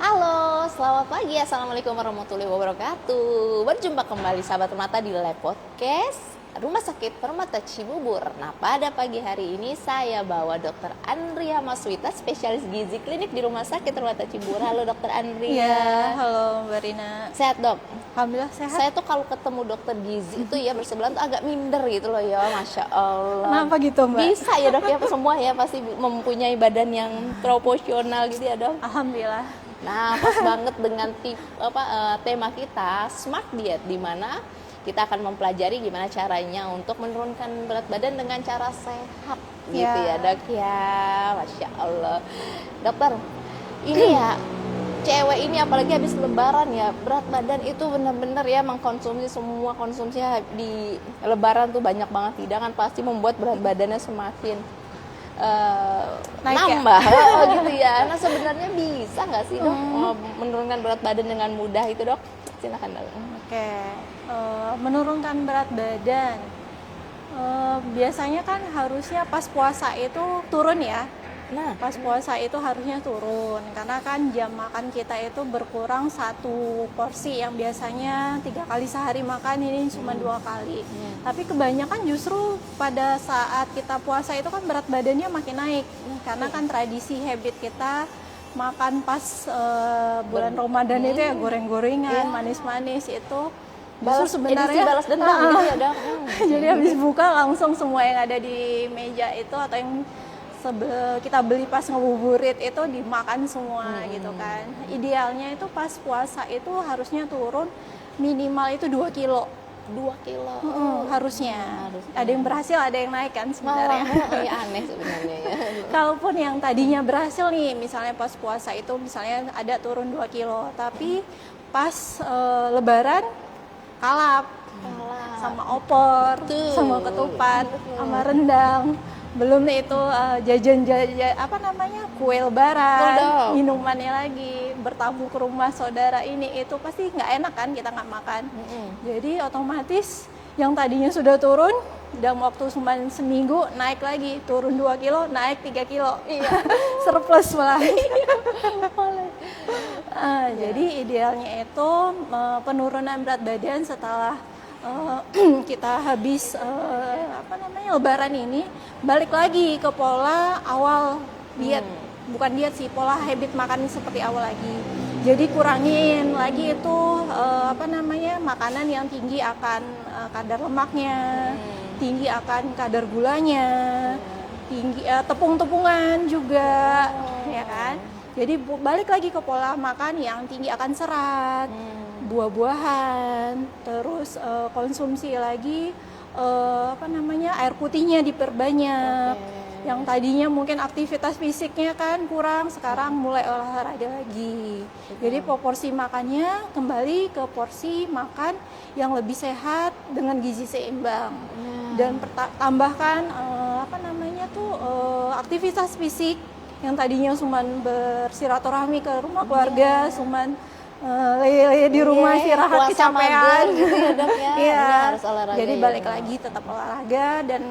Halo, selamat pagi. Assalamualaikum warahmatullahi wabarakatuh. Berjumpa kembali sahabat Permata di live podcast Rumah Sakit Permata Cibubur. Nah, pada pagi hari ini saya bawa Dr. Andria Maswita, spesialis gizi klinik di Rumah Sakit Permata Cibubur. Halo Dr. Andria. Iya, halo Mbak Rina. Sehat dok? Alhamdulillah sehat. Saya tuh kalau ketemu dokter gizi itu ya bersebelahan tuh agak minder gitu loh ya, Masya Allah. Kenapa gitu Mbak? Bisa ya dok ya, semua ya pasti mempunyai badan yang proporsional gitu ya dok. Alhamdulillah. Nah, pas banget dengan tema kita Smart Diet, di mana kita akan mempelajari gimana caranya untuk menurunkan berat badan dengan cara sehat gitu ya dok ya. Masya Allah dokter, ini ya cewek ini apalagi habis lebaran ya, berat badan itu benar-benar ya mengkonsumsi semua konsumsinya di lebaran tuh banyak banget hidangan, pasti membuat berat badannya semakin nambah ya? Gitu ya. Nah sebenarnya bisa nggak sih dok menurunkan berat badan dengan mudah itu dok? Silakan dok. Oke, menurunkan berat badan. Biasanya kan harusnya pas puasa itu turun ya. Nah, Pas puasa itu harusnya turun karena kan jam makan kita itu berkurang satu porsi yang biasanya 3 kali sehari makan, ini cuma 2 kali. Tapi kebanyakan justru pada saat kita puasa itu kan berat badannya makin naik karena kan tradisi habit kita makan pas bulan Ramadan itu ya goreng-gorengan, manis-manis itu. balas Sebenarnya balas dendam gitu ya dok. jadi habis buka langsung semua yang ada di meja itu atau yang kita beli pas ngebuburit itu dimakan semua gitu kan. Idealnya itu pas puasa itu harusnya turun minimal itu 2 kilo. 2 kilo. Harusnya. Ada yang berhasil, ada yang naik kan sebenarnya. Ya aneh sebenarnya ya. Kalaupun yang tadinya berhasil nih, misalnya pas puasa itu misalnya ada turun 2 kilo, tapi pas lebaran kalap sama opor, sama ketupat, sama rendang. Belum itu jajan kue lebaran, minumannya lagi, bertamu ke rumah saudara ini itu pasti nggak enak kan, kita nggak makan. Jadi otomatis yang tadinya sudah turun dalam waktu cuma seminggu naik lagi, turun 2 kilo, naik 3 kilo. Iya. Surplus malah. Jadi idealnya itu penurunan berat badan setelah kita habis lebaran ini, balik lagi ke pola awal diet. Bukan diet sih, pola habit makan seperti awal lagi. Jadi kurangin lagi itu makanan yang tinggi akan kadar lemaknya, tinggi akan kadar gulanya, tinggi tepung-tepungan juga, ya kan? Jadi balik lagi ke pola makan yang tinggi akan serat, buah-buahan, terus konsumsi lagi air putihnya diperbanyak. Yang tadinya mungkin aktivitas fisiknya kan kurang, sekarang mulai olahraga lagi. Jadi proporsi makannya kembali ke porsi makan yang lebih sehat dengan gizi seimbang. Dan tambahkan aktivitas fisik yang tadinya cuma bersiraturahmi ke rumah keluarga, cuma leye-leye di rumah istirahat kecapean gitu ya dok ya. Iya. Harus olahraga. Jadi ya, balik lagi tetap olahraga dan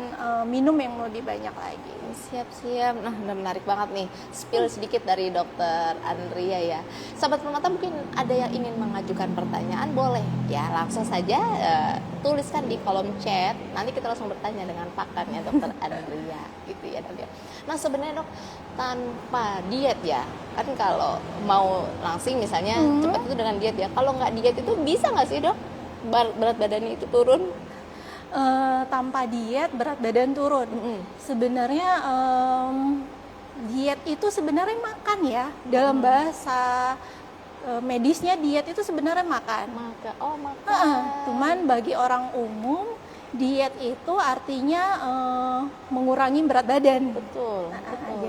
minum yang lebih banyak lagi. Siap. Nah, menarik banget nih. Spill sedikit dari Dokter Andria ya. Sahabat Permata mungkin ada yang ingin mengajukan pertanyaan, boleh ya langsung saja tuliskan di kolom chat. Nanti kita langsung bertanya dengan pakarnya Dokter Andria gitu ya dok ya. Nah sebenarnya dok, tanpa diet ya, kan kalau mau langsing misalnya cepat itu dengan diet ya. Kalau nggak diet itu bisa nggak sih dok berat badannya itu turun? Tanpa diet berat badan turun. Sebenarnya diet itu sebenarnya makan ya. Dalam bahasa medisnya diet itu sebenarnya makan. Makan. Cuman bagi orang umum diet itu artinya mengurangi berat badan. Betul.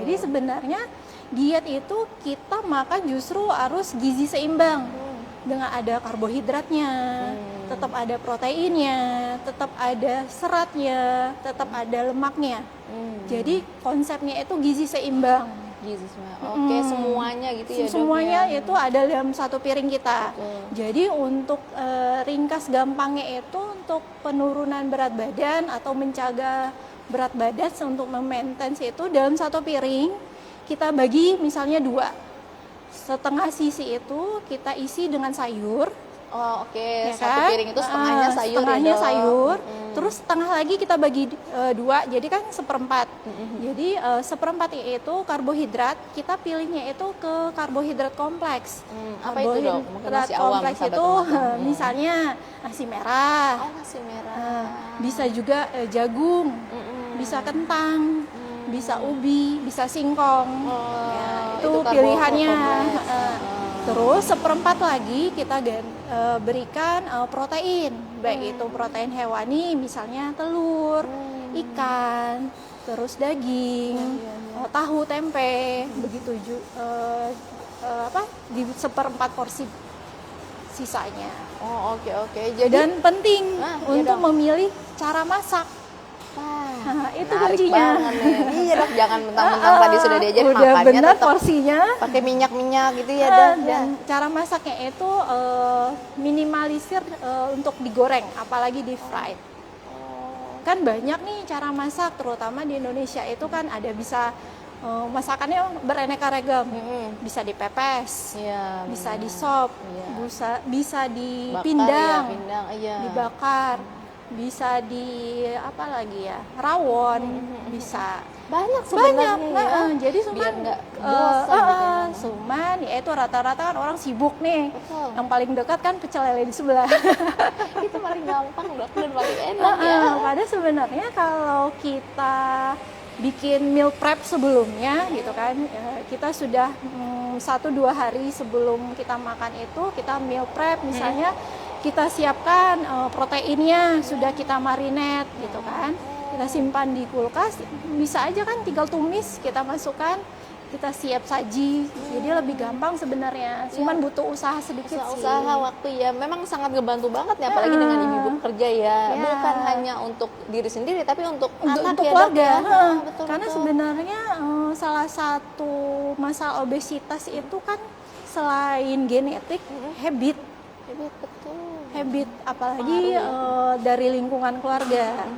Jadi sebenarnya diet itu kita makan justru harus gizi seimbang. Dengan ada karbohidratnya, tetap ada proteinnya, tetap ada seratnya, tetap ada lemaknya. Jadi konsepnya itu gizi seimbang. Gizi semua. Oke, semuanya gitu ya. Semuanya itu ada dalam satu piring kita. Jadi untuk ringkas gampangnya itu untuk penurunan berat badan atau menjaga berat badan untuk memaintain itu dalam satu piring kita bagi misalnya 2. setengah sisi itu kita isi dengan sayur. Oh, oke. Ya Satu kan? piring itu setengahnya sayur setengahnya ya, Dok? sayur, terus setengah lagi kita bagi dua, jadi kan seperempat. Jadi seperempatnya itu karbohidrat, kita pilihnya itu ke karbohidrat kompleks. Apa itu, Dok? Mungkin Karbohidrat masih awam kompleks sahabat itu rumah. misalnya nasi merah, Oh, nasi merah. bisa juga jagung, bisa kentang, bisa ubi, bisa singkong. Oh, Ya, itu itu karbo pilihannya. kompleks. Terus seperempat lagi kita berikan protein, baik itu protein hewani, misalnya telur, ikan, terus daging, tahu, tempe, begitu di seperempat porsi sisanya. Oh, oke. Jadi Dan penting iya untuk dong. memilih cara masak. Nah, itu menarik kuncinya. banget nih. Iya, Dok, jangan mentang-mentang tadi sudah diajarin Udah makannya benar tetap porsinya. pakai minyak-minyak gitu ya, Dok. Dan cara masaknya itu minimalisir untuk digoreng, apalagi di fried. Kan banyak nih cara masak, terutama di Indonesia itu kan ada bisa masakannya beraneka ragam. Bisa dipepes, Iya. bisa di sop, Iya. bisa Bakar, dipindang, ya, pindang, iya. dibakar, bisa di apa lagi ya, rawon, bisa. Banyak sebenarnya Banyak, ya. jadi Biar cuman nggak bosan gitu ya. cuman ya itu rata-rata kan orang sibuk nih. Betul. Yang paling dekat kan pecel lele di sebelah. Itu paling gampang, Dok, dan paling enak ya. Padahal sebenarnya kalau kita bikin meal prep sebelumnya gitu kan, kita sudah 1-2 hari sebelum kita makan itu kita meal prep, misalnya kita siapkan proteinnya, sudah kita marinate gitu kan, kita simpan di kulkas, bisa aja kan tinggal tumis, kita masukkan, kita siap saji, jadi lebih gampang sebenarnya, cuman butuh usaha sedikit sih. Usaha waktu ya, memang sangat ngebantu banget ya, apalagi dengan ibu-ibu kerja ya. Bukan hanya untuk diri sendiri, tapi untuk anak untuk ya, keluarga. Dok, ya. Betul, Karena betul. sebenarnya salah satu masalah obesitas itu kan selain genetik, habit, Betul. apalagi dari lingkungan keluarga.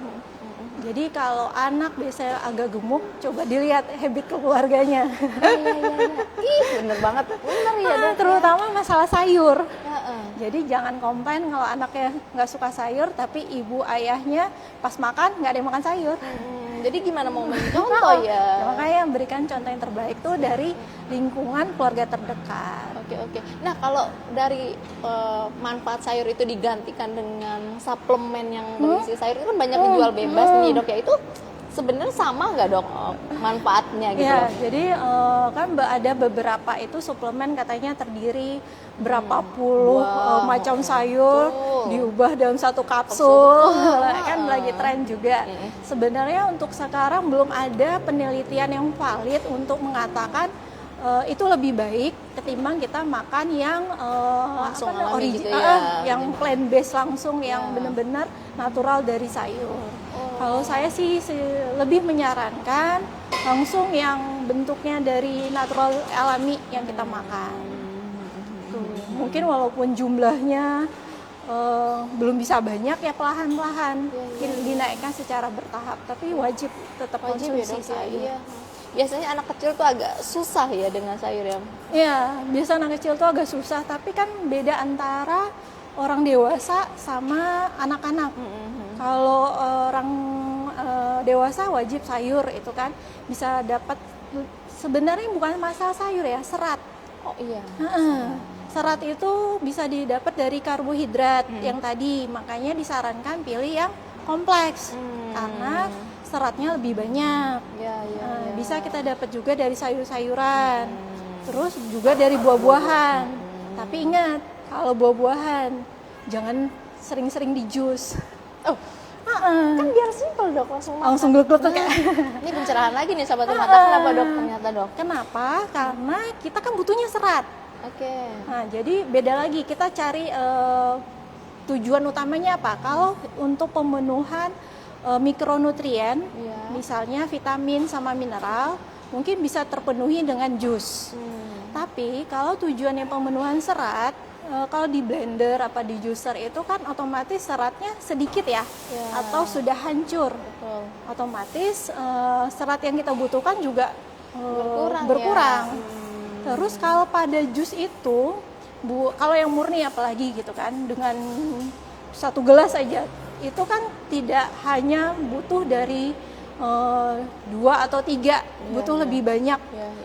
Jadi kalau anak biasanya agak gemuk, coba dilihat habit keluarganya. Iya. Ih, bener banget. Bener ya, Dok. Terutama masalah sayur. Heeh. Jadi jangan komplain kalau anaknya nggak suka sayur, tapi ibu ayahnya pas makan nggak ada yang makan sayur. Jadi gimana mau mencontoh ya? Makanya berikan contoh yang terbaik tuh dari lingkungan keluarga terdekat. Oke. Nah, kalau dari manfaat sayur itu digantikan dengan suplemen yang berisi sayur, itu kan banyak dijual bebas nih, Dok ya. Itu sebenarnya sama nggak, Dok, manfaatnya gitu? Ya, jadi kan ada beberapa itu suplemen katanya terdiri berapa puluh macam sayur diubah dalam satu kapsul. Kan lagi tren juga. Sebenarnya untuk sekarang belum ada penelitian yang valid untuk mengatakan itu lebih baik ketimbang kita makan yang Langsung alami gitu ya. yang plant based langsung, yang benar-benar natural dari sayur. Kalau saya sih lebih menyarankan langsung yang bentuknya dari natural alami yang kita makan. Tuh. Mungkin walaupun jumlahnya belum bisa banyak ya, perlahan-lahan dinaikkan secara bertahap, tapi wajib tetap konsumsi ya, Dok, sayur. iya. Biasanya anak kecil tuh agak susah ya dengan sayur ya. Iya, biasa anak kecil tuh agak susah, tapi kan beda antara orang dewasa sama anak-anak. Kalau orang dewasa wajib sayur itu kan bisa dapat, sebenarnya bukan masalah sayur ya, serat. Oh iya. Serat itu bisa didapat dari karbohidrat yang tadi, makanya disarankan pilih yang kompleks karena seratnya lebih banyak. Bisa kita dapat juga dari sayur-sayuran, terus juga dari buah-buahan. Tapi ingat, kalau buah-buahan jangan sering-sering di jus. Kan biar simpel, Dok, langsung makan. Langsung gluk-gluk kayak. Ini pencerahan lagi nih sahabat mata. Kenapa, Dok? Ternyata, Dok. Kenapa? Karena kita kan butuhnya serat. Oke. Nah, jadi beda lagi, kita cari tujuan utamanya apa. Kalau untuk pemenuhan mikronutrien, misalnya vitamin sama mineral, mungkin bisa terpenuhi dengan jus. Tapi kalau tujuannya pemenuhan serat, kalau di blender apa di juicer itu kan otomatis seratnya sedikit ya, atau sudah hancur. Betul. Otomatis serat yang kita butuhkan juga berkurang. Berkurang. Terus kalau pada jus itu, kalau yang murni apalagi gitu kan, dengan 1 gelas aja, itu kan tidak hanya butuh dari 2 atau 3, butuh lebih banyak.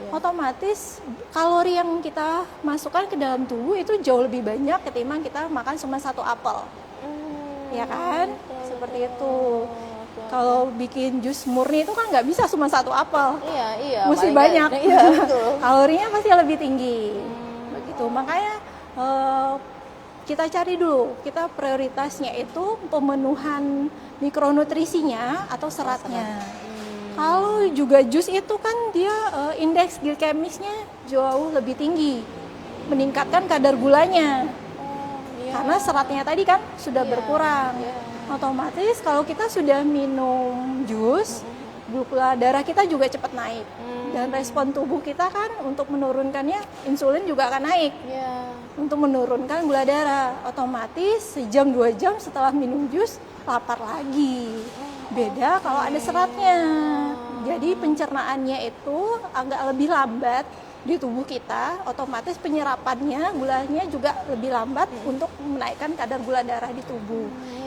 Otomatis kalori yang kita masukkan ke dalam tubuh itu jauh lebih banyak ketimbang kita makan cuma 1 apel. Ya kan? Seperti itu. Kalau bikin jus murni itu kan nggak bisa cuma 1 apel. Iya. Mesti banyak. Iya, kalorinya pasti lebih tinggi. Begitu. Makanya kita cari dulu, kita prioritasnya itu pemenuhan mikronutrisinya atau seratnya. Kalau juga jus itu kan dia indeks glikemisnya jauh lebih tinggi, meningkatkan kadar gulanya. Karena seratnya tadi kan sudah berkurang. Otomatis kalau kita sudah minum jus, gula darah kita juga cepat naik. Dan respon tubuh kita kan untuk menurunkannya, insulin juga akan naik. Untuk menurunkan gula darah, otomatis sejam 2 jam setelah minum jus lapar lagi. Beda kalau ada seratnya. Jadi pencernaannya itu agak lebih lambat di tubuh kita, otomatis penyerapannya gulanya juga lebih lambat untuk menaikkan kadar gula darah di tubuh.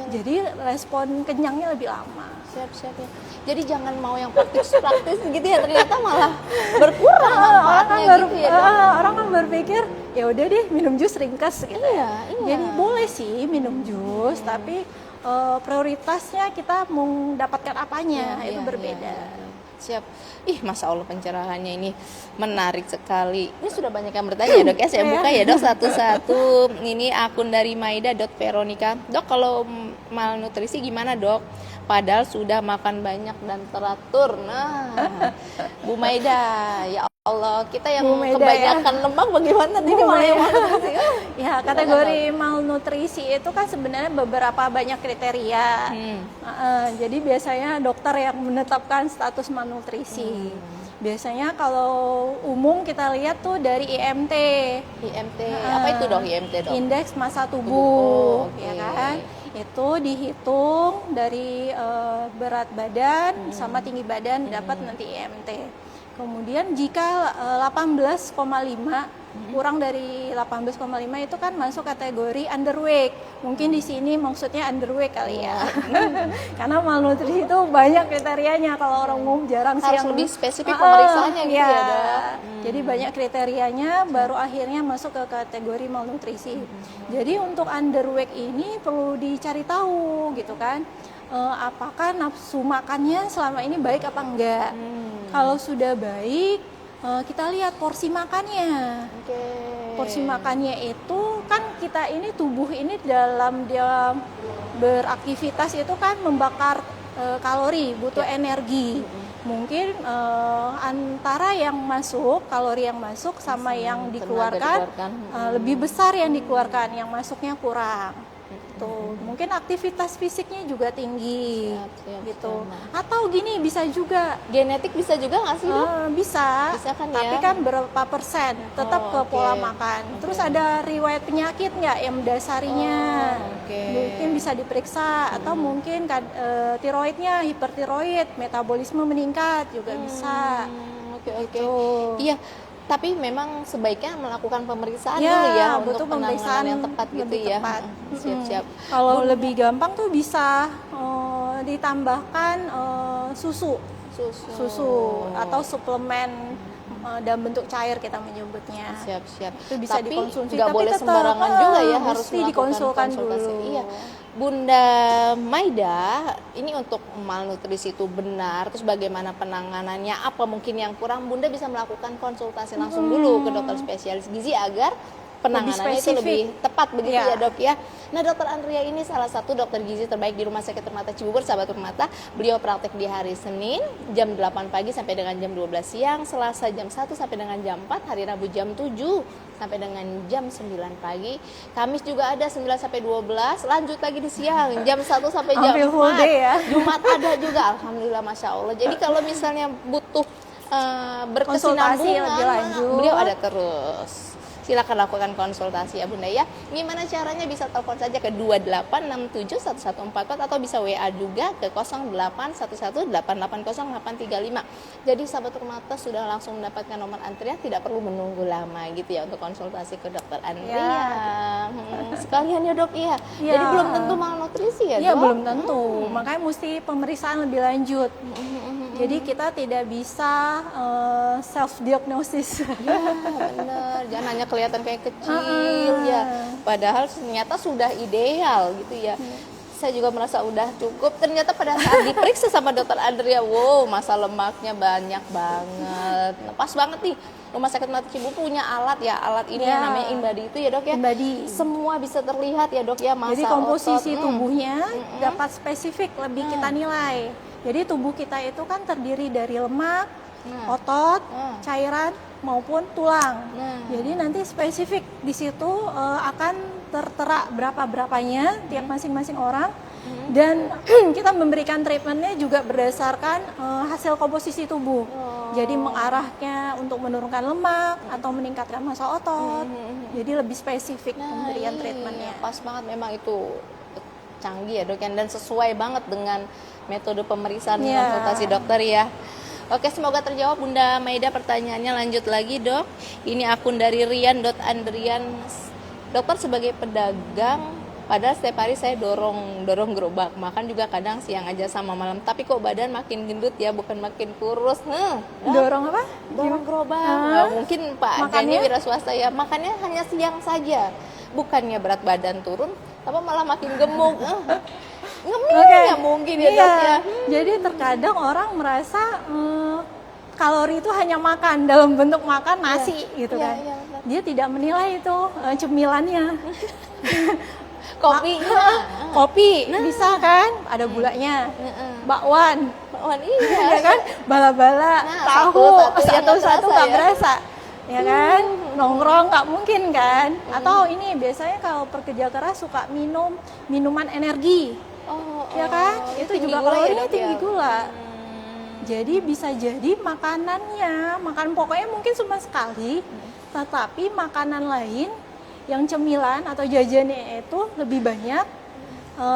Jadi respon kenyangnya lebih lama. Siap ya. Jadi jangan mau yang praktis gitu ya, ternyata malah berkurang manfaatnya gitu ya. Orang kan berpikir ya udah deh minum jus ringkas gitu. Iya. Jadi boleh sih minum jus, tapi prioritasnya kita mendapatkan apanya itu berbeda. Siap. Masya Allah pencerahannya ini menarik sekali. Ini sudah banyak yang bertanya ya dok ya. Saya buka ya dok satu-satu. Ini akun dari Maida.Veronica. Dok, kalau malnutrisi gimana dok? Padahal sudah makan banyak dan teratur. Nah, Bu Maida, ya Allah, kita yang kebanyakan lemak bagaimana nih malah yang malnutrisi? Ya, kategori malnutrisi itu kan sebenarnya beberapa banyak kriteria. Jadi biasanya dokter yang menetapkan status malnutrisi. Biasanya kalau umum kita lihat tuh dari IMT. Apa itu dok IMT dok? Indeks massa tubuh, ya kan? Itu dihitung dari berat badan sama tinggi badan dapat nanti IMT. Kemudian jika 18,5 kurang dari 18,5 itu kan masuk kategori underweight. Mungkin di sini maksudnya underweight kali ya. Karena malnutrisi itu banyak kriterianya, kalau orang umum jarang sih yang lebih spesifik pemeriksaannya gitu ya, Dok. Jadi banyak kriterianya baru akhirnya masuk ke kategori malnutrisi. Jadi untuk underweight ini perlu dicari tahu gitu kan. Apakah nafsu makannya selama ini baik apa enggak? Kalau sudah baik, kita lihat porsi makannya. Porsi makannya itu kan kita ini tubuh ini dalam dia beraktivitas itu kan membakar kalori, butuh energi. Mungkin antara yang masuk, kalori yang masuk sama yang dikeluarkan lebih besar yang dikeluarkan, yang masuknya kurang. Mungkin aktivitas fisiknya juga tinggi. Gitu. Atau gini, bisa juga genetik, bisa juga nggak sih dok? Bisa kan, tapi kan berapa persen tetap ke pola makan. Terus ada riwayat penyakit nggak yang mendasarinya? Mungkin bisa diperiksa. Atau mungkin tiroidnya hipertiroid, metabolisme meningkat juga bisa. Iya, tapi memang sebaiknya melakukan pemeriksaan dulu ya untuk penanganan yang tepat gitu ya. Siap-siap. Kalau lebih gampang tuh bisa ditambahkan susu atau suplemen dalam bentuk cair kita menyebutnya. Siap. Itu bisa dikonsumsi, nggak boleh sembarangan juga ya, harus dikonsulkan konsultasi dulu. Iya. Bunda Maida, ini untuk malnutrisi itu benar, terus bagaimana penanganannya, apa mungkin yang kurang, Bunda bisa melakukan konsultasi langsung dulu ke dokter spesialis gizi agar penanganannya itu lebih tepat begitu ya dok ya. Nah, dokter Andrea ini salah satu dokter gizi terbaik di Rumah Sakit Permata Cibubur, sahabat Permata. Beliau praktek di hari Senin jam 8 pagi sampai dengan jam 12 siang, Selasa jam 1 sampai dengan jam 4, hari Rabu jam 7 sampai dengan jam 9 pagi. Kamis juga ada 9 sampai 12, lanjut lagi di siang jam 1 sampai jam 4. Ya. Jumat ada juga, alhamdulillah, masya Allah. Jadi kalau misalnya butuh berkesinambungan, lebih lanjut, beliau ada terus. silakan lakukan konsultasi ya Bunda ya. Gimana caranya? Bisa telepon saja ke 28671144 atau bisa WA juga ke 0811880835. Jadi sahabat Permata sudah langsung mendapatkan nomor antrian, tidak perlu menunggu lama gitu ya untuk konsultasi ke dokter Andrea. Sekalian ya dok ya. Jadi belum tentu malnutrisi ya dok? Iya belum tentu, makanya mesti pemeriksaan lebih lanjut. Jadi kita tidak bisa self diagnosis. Ya benar, jangan hanya kelihatan kayak kecil ya, padahal ternyata sudah ideal gitu ya. Saya juga merasa udah cukup, ternyata pada saat diperiksa sama dokter Andrea, wow masa lemaknya banyak banget. Pas banget nih, Rumah Sakit Mata Cibubur punya alat ya, alat ini yang namanya InBody itu ya dok ya. InBody. Semua bisa terlihat ya dok ya, masa Jadi komposisi otot. tubuhnya dapat spesifik lebih kita nilai. Jadi tubuh kita itu kan terdiri dari lemak, otot, cairan maupun tulang. Jadi nanti spesifik di situ akan tertera berapanya tiap masing-masing orang. Dan kita memberikan treatmentnya juga berdasarkan hasil komposisi tubuh. Jadi mengarahnya untuk menurunkan lemak atau meningkatkan massa otot. Jadi lebih spesifik pemberian treatmentnya. Pas banget memang itu canggih ya dok, dan sesuai banget dengan metode pemeriksaan konsultasi dokter ya. Oke, semoga terjawab Bunda Maida pertanyaannya. Lanjut lagi dok. Ini akun dari Rian.Andrian. Dokter, sebagai pedagang, padahal setiap hari saya dorong gerobak, makan juga kadang siang aja sama malam, tapi kok badan makin gendut ya, bukan makin kurus. Dorong apa? Dorong gerobak. Nggak mungkin Pak Denny wira swasta ya, makannya hanya siang saja, bukannya berat badan turun, tapi malah makin gemuk. Ngemil ya mungkin ya dok ya. Jadi terkadang orang merasa kalori itu hanya makan dalam bentuk makan nasi gitu kan. Dia tidak menilai itu cemilannya. Kopi bisa kan, ada gulanya. Bakwan iya ya kan, bala-bala, tahu satu-satu nggak berasa. Ya kan, nongkrong nggak mungkin kan. Atau ini biasanya kalau pekerja keras suka minum minuman energi. Ya kan, itu juga kalorinya tinggi gula. Jadi bisa jadi makanannya, makan pokoknya mungkin cuma sekali, tetapi makanan lain yang cemilan atau jajannya itu lebih banyak,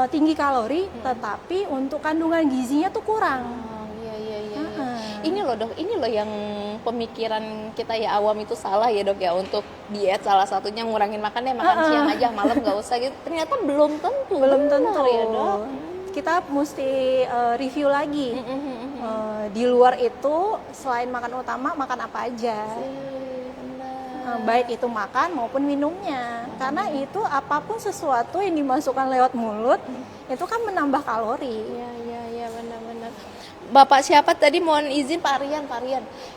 tinggi kalori, tetapi untuk kandungan gizinya tuh kurang. Ini loh dok, ini loh yang pemikiran kita ya awam itu salah ya dok ya, untuk diet salah satunya ngurangin makannya, makan siang aja, malam nggak usah gitu. Ternyata belum tentu ya dok. Kita mesti review lagi. Di luar itu selain makan utama, makan apa aja. Baik itu makan maupun minumnya. Karena itu apapun sesuatu yang dimasukkan lewat mulut itu kan menambah kalori. Iya benar-benar. Bapak siapa tadi, mohon izin Pak Rian.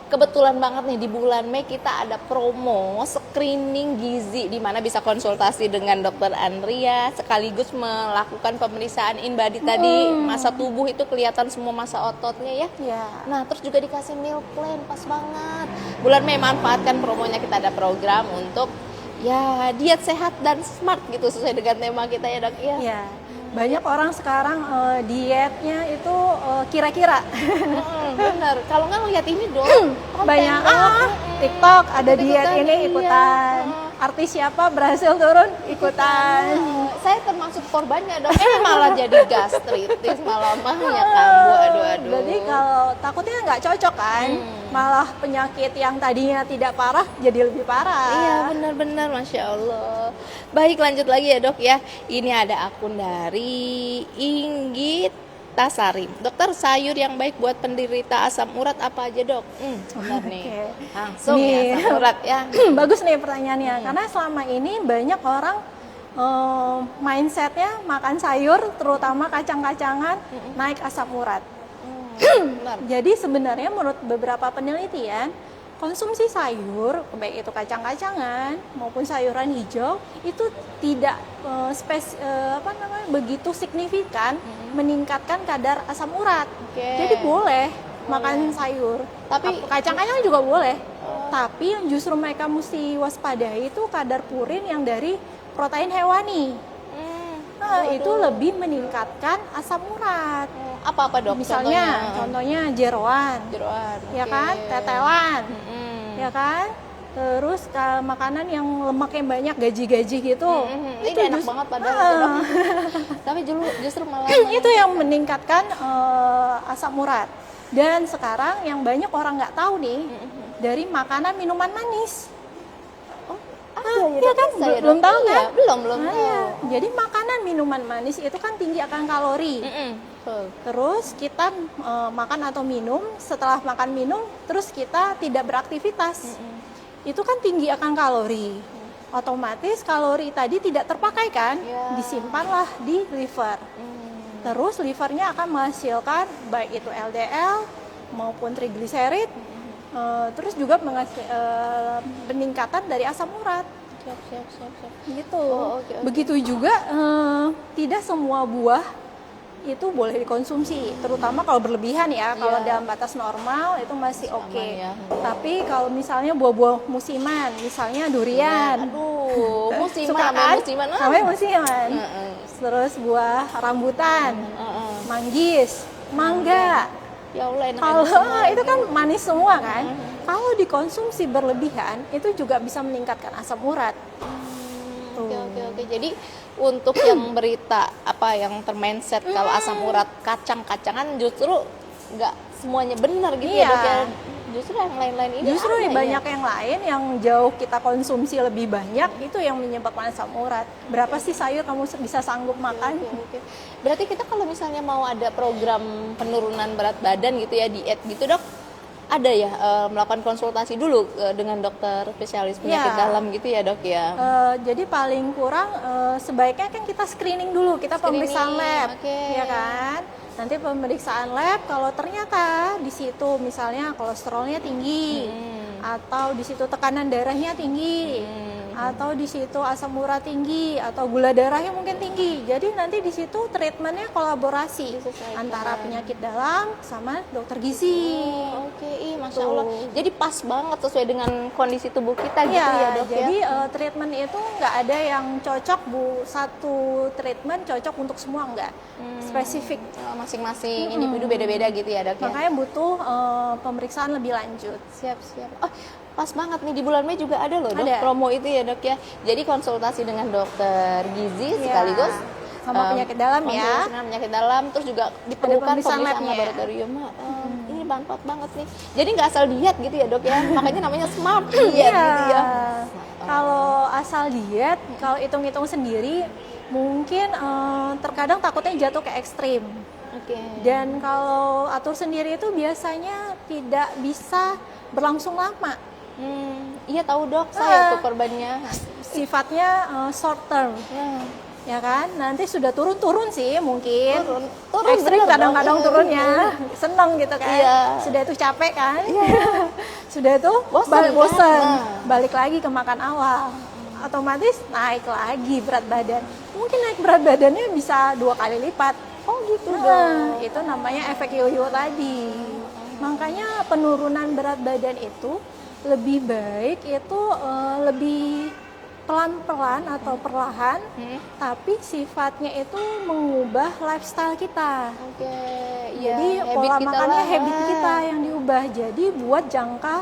Kebetulan banget nih di bulan Mei kita ada promo screening gizi di mana bisa konsultasi dengan dokter Andrea sekaligus melakukan pemeriksaan InBody tadi, masa tubuh itu kelihatan semua masa ototnya ya. Nah, terus juga dikasih meal plan, pas banget. Bulan Mei manfaatkan promonya, kita ada program untuk ya diet sehat dan smart gitu sesuai dengan tema kita ya dok ya. Iya. Banyak orang sekarang dietnya itu kira-kira. Benar. Kalau nggak ngeliat ini dong, banyak TikTok ada diet ini ikutan. Artis siapa berhasil turun ikutan. Saya termasuk korbannya dong. Malah jadi gastritis, malah mahnya kambuh. Aduh. Jadi kalau takutnya nggak cocok kan, malah penyakit yang tadinya tidak parah jadi lebih parah. Iya benar-benar, Masya Allah. Baik, lanjut lagi ya dok ya. Ini ada akun dari Inggit Tasari. Dokter, sayur yang baik buat penderita asam urat apa aja dok? Benar nih. Langsung nih, ya asam urat ya. Bagus nih pertanyaannya. Karena selama ini banyak orang mindsetnya makan sayur, terutama kacang-kacangan, naik asam urat. Jadi sebenarnya menurut beberapa penelitian, konsumsi sayur, baik itu kacang-kacangan maupun sayuran hijau, itu tidak begitu signifikan meningkatkan kadar asam urat. Jadi boleh makan sayur, tapi kacang-kacangan juga boleh. Tapi yang justru mereka mesti waspadai itu kadar purin yang dari protein hewani. Itu lebih meningkatkan asam urat. Apa dok? Misalnya, contohnya jeroan, ya kan, tetelan, ya kan. Terus makanan yang lemaknya banyak, gaji-gaji gitu. Ini enak banget padahal itu, Dok. Tapi justru malah Itu yang meningkatkan asam urat. Dan sekarang yang banyak orang nggak tahu nih, dari makanan minuman manis. Iya kan? Belum tahu kan? Belum Nah, tahu. iya. Jadi makanan minuman manis itu kan tinggi akan kalori. Betul. Terus kita makan atau minum, setelah makan minum, terus kita tidak beraktivitas. Itu kan tinggi akan kalori. Otomatis kalori tadi tidak terpakai kan? Ya. Disimpanlah di liver. Terus livernya akan menghasilkan baik itu LDL maupun trigliserid. Terus juga peningkatan dari asam urat. Siap. Gitu. Oh, oke. Begitu juga tidak semua buah itu boleh dikonsumsi, terutama kalau berlebihan ya. Kalau dalam batas normal itu masih oke. Ya. Tapi kalau misalnya buah-buah musiman, misalnya durian. Aduh, musiman, Suka kan? musiman. Namanya musiman. Terus buah rambutan, manggis, mangga. Ya Allah, enak Kalau semua itu kan manis semua kan. Kalau dikonsumsi berlebihan itu juga bisa meningkatkan asam urat. Oke. Jadi untuk yang berita apa yang termindset kalau asam urat kacang-kacangan justru nggak semuanya benar gitu ya, Dok ya. Justru yang lain-lain ini Justru ada banyak yang lain yang jauh kita konsumsi lebih banyak itu yang menyebabkan asam urat. Berapa sih sayur kamu bisa sanggup makan? Oke. Berarti kita kalau misalnya mau ada program penurunan berat badan gitu ya, diet gitu, Dok, ada ya melakukan konsultasi dulu dengan dokter spesialis penyakit dalam gitu ya, Dok ya. Jadi paling kurang sebaiknya kan kita screening dulu, kita pemeriksaan lab, ya kan. Nanti pemeriksaan lab kalau ternyata di situ misalnya kolesterolnya tinggi, atau di situ tekanan darahnya tinggi, atau di situ asam urat tinggi, atau gula darahnya mungkin tinggi. Jadi nanti di situ treatmentnya kolaborasi antara penyakit dalam sama dokter gizi. Oke, Masya Allah. Jadi pas banget sesuai dengan kondisi tubuh kita gitu ya, Dok. Jadi treatment itu nggak ada yang cocok satu treatment cocok untuk semua, nggak spesifik. Masing-masing individu beda-beda gitu ya, Dok ya. Makanya butuh pemeriksaan lebih lanjut. Siap. Oh, pas banget nih di bulan Mei juga ada loh, Dok, promo itu ya, Dok ya. Jadi konsultasi dengan dokter gizi sekaligus sama penyakit dalam ya. Dengan penyakit dalam, terus juga diperlukan pemeriksaan labnya laboratorium. Ini manfaat banget nih. Jadi nggak asal diet gitu ya, Dok ya. Makanya namanya smart diet gitu ya. Kalau asal diet, kalau hitung-hitung sendiri mungkin terkadang takutnya jatuh ke ekstrim. Dan kalau atur sendiri itu biasanya tidak bisa berlangsung lama. Iya tahu, Dok, saya tuh korbannya. Sifatnya short term. Ya kan, nanti sudah turun sih mungkin. Turun ekstrim kadang-kadang turunnya. Seneng gitu kan. Sudah itu capek kan. Sudah itu bosan. Balik lagi ke makan awal. Otomatis naik lagi berat badan. Mungkin naik berat badannya bisa 2 kali lipat. Oh gitu dong. Itu namanya efek yoyo tadi. Makanya penurunan berat badan itu lebih baik itu lebih pelan-pelan atau perlahan, tapi sifatnya itu mengubah lifestyle kita. Jadi pola makannya, habit kita yang diubah. Jadi buat jangka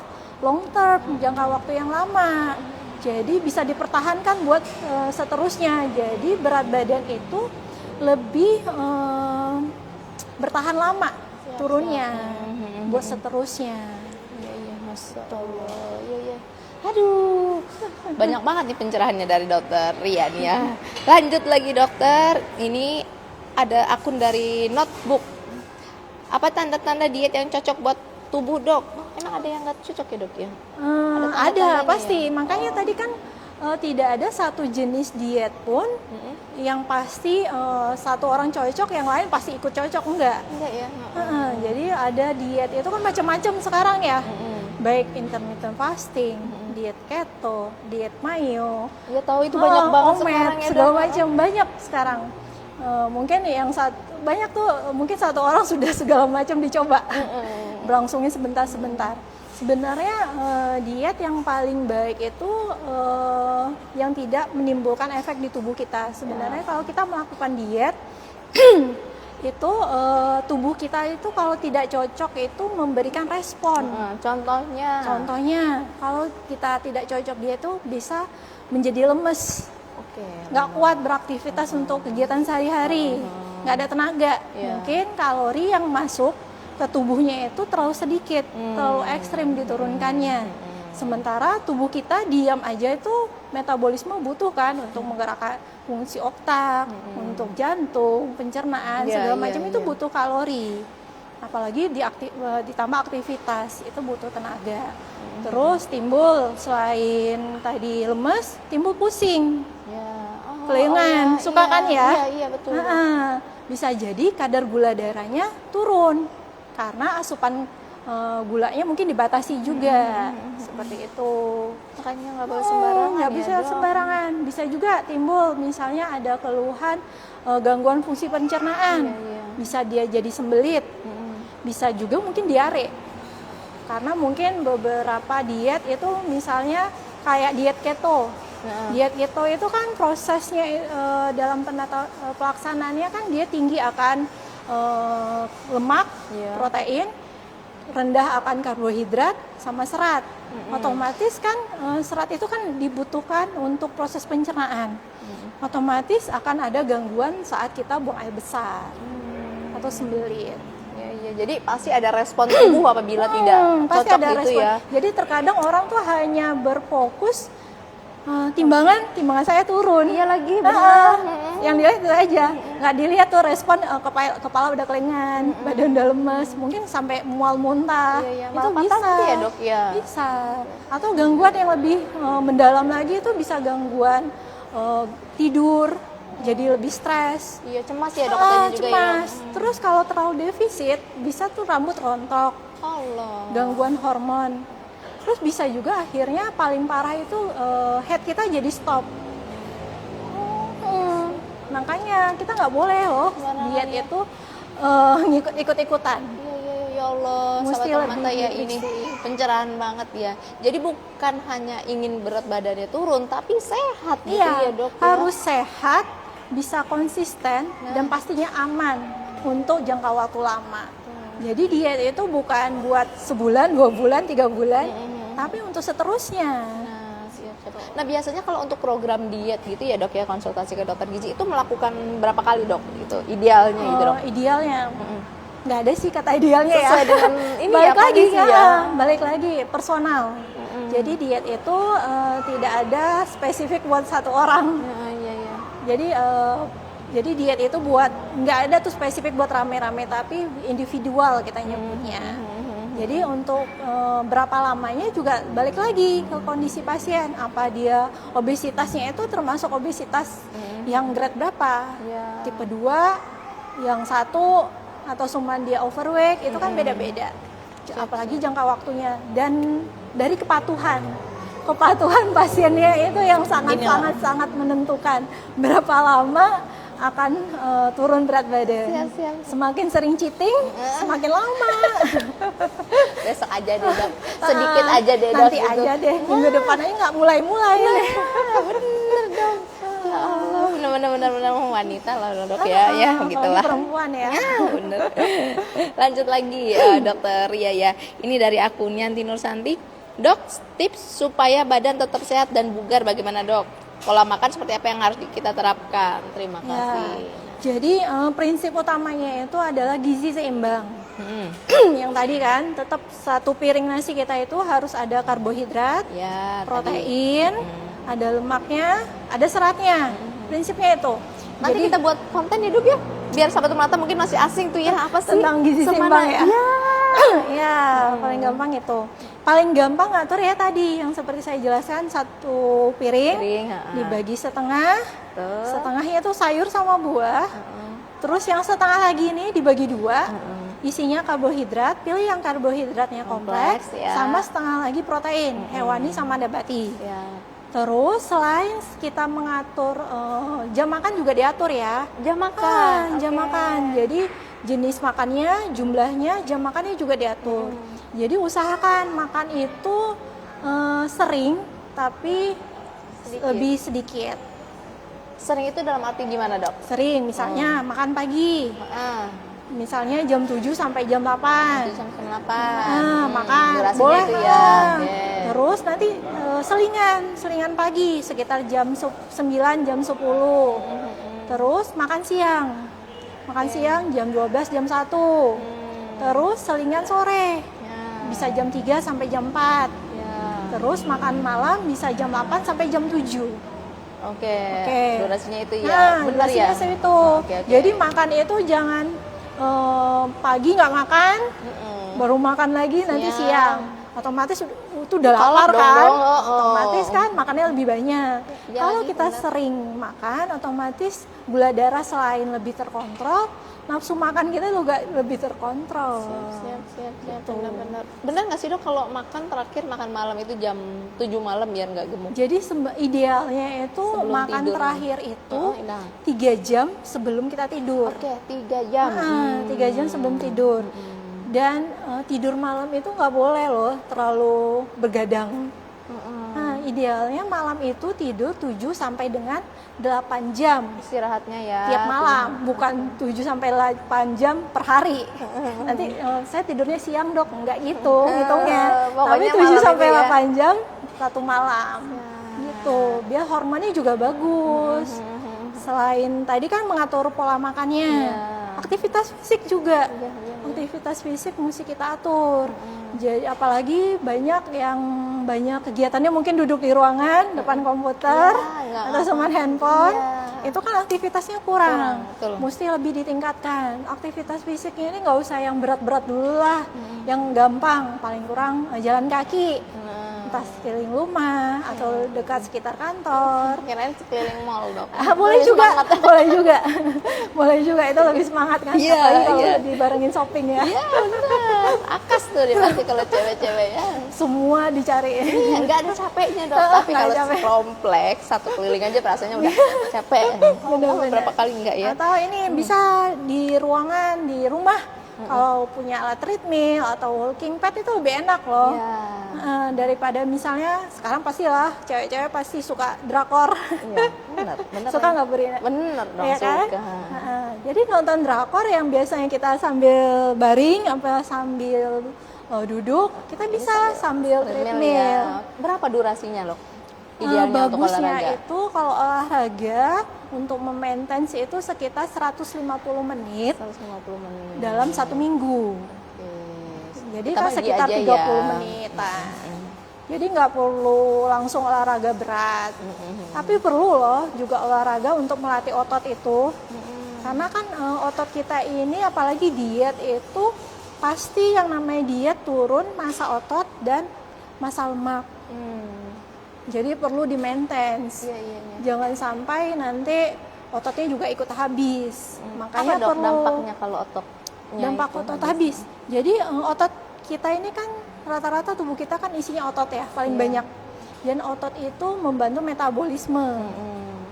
long term, jangka waktu yang lama. Jadi bisa dipertahankan buat seterusnya. Jadi berat badan itu lebih bertahan lama turunnya buat seterusnya. Iya, Masya Allah. Iya. Aduh, banyak banget nih pencerahannya dari dokter Rian ya. Lanjut lagi, dokter. Ini ada akun dari Notebook. Apa tanda-tanda diet yang cocok buat tubuh, Dok? Emang ada yang nggak cocok ya, Dok ya? Ada pasti. Makanya tadi kan tidak ada satu jenis diet pun yang pasti satu orang cocok, yang lain pasti ikut cocok, enggak ya. Jadi ada diet itu kan macam-macam sekarang ya. Baik intermittent fasting, diet keto, diet mayo. Ya tahu itu banyak banget sekarang ya, segala macam banyak sekarang. Mungkin yang banyak tuh, mungkin satu orang sudah segala macam dicoba. Berlangsungnya sebentar-sebentar. Sebenarnya diet yang paling baik itu yang tidak menimbulkan efek di tubuh kita. Sebenarnya kalau kita melakukan diet itu tubuh kita itu kalau tidak cocok itu memberikan respon. Contohnya, Kalau kita tidak cocok dia itu bisa menjadi lemes, oke, nggak kuat beraktivitas untuk kegiatan sehari-hari, nggak ada tenaga. Iya. Mungkin kalori yang masuk ke tubuhnya itu terlalu sedikit, terlalu ekstrim diturunkannya. Sementara tubuh kita diam aja itu metabolisme butuh kan untuk menggerakkan fungsi otak, untuk jantung, pencernaan, Iya, segala iya, macam itu iya. butuh kalori. Apalagi ditambah aktivitas itu butuh tenaga. Terus timbul selain tadi lemes, timbul pusing, ya. kelingan, suka kan ya? Iya, betul. Bisa jadi kadar gula darahnya turun karena asupan gulanya mungkin dibatasi juga, seperti itu. Makanya nggak boleh sembarangan. Nggak ya, bisa Dok. sembarangan. Bisa juga timbul misalnya ada keluhan gangguan fungsi pencernaan, Iya. bisa dia jadi sembelit, bisa juga mungkin diare. Karena mungkin beberapa diet itu misalnya kayak diet keto. Diet keto itu kan prosesnya dalam pelaksanaannya kan dia tinggi akan lemak, Iya. protein, rendah akan karbohidrat sama serat. Otomatis kan serat itu kan dibutuhkan untuk proses pencernaan. Otomatis akan ada gangguan saat kita buang air besar atau sembelit. Iya, jadi pasti ada respon tubuh apabila tidak Pasti cocok ada gitu respon. ya. Jadi terkadang orang tuh hanya berfokus timbangan saya turun. Iya lagi, Heeh. benar. Yang dilihat itu aja, nggak dilihat tuh respon kepala udah kelingan, badan udah lemes, mungkin sampai mual muntah. Iya, Itu malah patah bisa. hati ya, Dok, ya. Bisa. Atau gangguan yang lebih mendalam lagi itu bisa gangguan tidur, jadi lebih stres. Iya, cemas ya Dok katanya juga ya. Cemas. Terus kalau terlalu defisit bisa tuh rambut rontok, Allah. gangguan hormon. Terus bisa juga akhirnya paling parah itu head kita jadi stop. Makanya kita nggak boleh loh Sembarangan diet ya. itu ikut-ikutan. Iya, ya Allah, Mesti sahabat lebih mata ya diri ini sih. pencerahan banget ya. Jadi bukan hanya ingin berat badannya turun, tapi sehat gitu ya Iya, Dok. Ya. harus sehat, bisa konsisten dan pastinya aman untuk jangka waktu lama. Jadi diet itu bukan buat sebulan, 2 bulan, 3 bulan, tapi untuk seterusnya. Nah, siap. Nah, biasanya kalau untuk program diet gitu ya Dok ya, konsultasi ke dokter gizi itu melakukan berapa kali Dok gitu? Idealnya gitu Dok. Idealnya nggak ada sih kata idealnya ya. Sesuai dengan ini balik ya, lagi kondisi ya. balik lagi personal. Jadi diet itu tidak ada spesifik buat satu orang. Iya. Jadi diet itu buat nggak ada tuh spesifik buat rame-rame, tapi individual kita nyebutnya. Jadi untuk berapa lamanya juga balik lagi ke kondisi pasien. Apa dia obesitasnya itu termasuk obesitas yang grade berapa? Iya. Tipe 2, yang 1, atau cuman dia overweight, itu kan beda-beda. Apalagi jangka waktunya dan dari kepatuhan pasiennya itu yang sangat menentukan berapa lama akan turun berat badan. Siap. Semakin sering cheating, semakin lama. Besok aja deh Dok. Sedikit aja deh Dok. Nanti gitu. aja deh, minggu depan aja nggak mulai-mulai. Bener dong. Ya Allah, bener-bener wanita loh Dok ya, ya begitulah. Apalagi perempuan ya. Bener. Lanjut lagi Dokter Ria ya. Ini dari akun Yanti Nursanti. Dok, tips supaya badan tetap sehat dan bugar bagaimana Dok? Pola makan seperti apa yang harus kita terapkan? Terima Ya, kasih. jadi prinsip utamanya itu adalah gizi seimbang. Yang tadi kan, tetap satu piring nasi kita itu harus ada karbohidrat, Ya, protein, ada lemaknya, ada seratnya. Prinsipnya itu. Nanti kita buat konten ya Dok ya. Biar sahabat mata mungkin masih asing tuh ya, apa sih? Tentang gizi Semana- seimbang ya. Ya, paling gampang itu. Paling gampang ngatur ya tadi yang seperti saya jelaskan, satu piring dibagi setengah. Tuh. Setengahnya itu sayur sama buah. Terus yang setengah lagi ini dibagi 2. Isinya karbohidrat, pilih yang karbohidratnya kompleks, Kompleks, ya. sama setengah lagi protein, hewani sama nabati. Ya. Terus selain kita mengatur jam makan juga diatur ya. Jam makan. Jam Oke. makan. Jadi jenis makannya, jumlahnya, jam makannya juga diatur. Jadi usahakan makan itu sering tapi Sedikit. lebih sedikit. Sering itu dalam arti gimana, Dok? Sering, misalnya makan pagi, Ah, misalnya jam 7 sampai jam 8. jam 8. Makan Durasinya boleh itu ya. lah. Oke. Terus nanti selingan pagi sekitar jam 9 jam 10. Terus makan siang jam 12 jam 1. Terus selingan sore Ya. bisa jam 3 sampai jam 4. Ya. Terus makan malam bisa jam 8 sampai jam 7. Oke. Oke. Durasinya itu Nah, ya. Benar ya. durasinya itu. Oke, oke. Jadi makan itu jangan pagi nggak makan, baru makan lagi nanti siang. Otomatis itu udah lapar Kalap kan? dong, oh. Otomatis kan makannya lebih banyak. Ya, Kalau lagi, kita benar. sering makan, otomatis gula darah selain lebih terkontrol, nafsu makan kita juga lebih terkontrol. Siap. Gitu. Benar-benar. Benar nggak sih, Dok, kalau makan malam itu jam 7 malam biar nggak gemuk? Jadi idealnya itu Sebelum makan tidur. terakhir itu Nah. 3 jam sebelum kita tidur. Oke, 3 jam. 3 jam sebelum tidur. Dan tidur malam itu nggak boleh loh terlalu begadang. Nah, idealnya malam itu tidur 7 sampai dengan 8 jam Istirahatnya ya. tiap malam, bukan 7 sampai 8 jam per hari. Nanti saya tidurnya siang, Dok, nggak gitu hitungnya. Tapi Pokoknya 7 malam sampai itu ya. 8 jam satu malam. Gitu. Biar hormonnya juga bagus. Selain tadi kan mengatur pola makannya. Aktivitas fisik juga. Aktivitas fisik mesti kita atur. Jadi apalagi banyak kegiatannya mungkin duduk di ruangan depan komputer atau sama handphone. Itu kan aktivitasnya kurang. Betul. Mesti lebih ditingkatkan. Aktivitas fisiknya ini nggak usah yang berat-berat dulu lah. Yang gampang, paling kurang jalan kaki. Entah sekeliling rumah atau dekat sekitar kantor. Kirain sekeliling mall, Dok. Boleh Lebih juga, semangat. boleh juga itu lebih semangat kan, Iya, apalagi kalau iya. dibarengin shopping ya, Iya, benar. Akas tuh dia pasti kalau cewek-cewek ya. semua dicari. Iya, nggak ada capeknya, Dok. Tapi Nggak kalau capek. kompleks satu keliling aja rasanya udah capek. Bener-bener. Berapa kali enggak ya? Atau ini bisa di ruangan, di rumah, kalau punya alat treadmill atau walking pad itu lebih enak loh. Iya. Daripada misalnya sekarang pastilah cewek-cewek pasti suka drakor. Iya, benar. Suka nggak Beri? Bener dong, Iya kan? suka. Jadi nonton drakor yang biasanya kita sambil baring, apa sambil duduk, kita bisa sambil treadmill. Ya. Berapa durasinya, loh? Idealnya untuk Bagusnya olahraga. itu kalau olahraga untuk memaintain itu sekitar 150 menit 150 menit. dalam 1 minggu. Oke. Jadi Kita kan bagi sekitar aja 30 ya. menitan. Jadi nggak perlu langsung olahraga berat. Tapi perlu loh juga olahraga untuk melatih otot itu. Karena kan otot kita ini apalagi diet itu pasti yang namanya diet turun massa otot dan massa lemak. Jadi perlu di maintenance. Iya. Jangan sampai nanti ototnya juga ikut habis. Makanya Apa, Dok, perlu dampaknya kalau ototnya dampak itu otot habis. Jadi otot kita ini kan rata-rata tubuh kita kan isinya otot ya, paling banyak. Dan otot itu membantu metabolisme.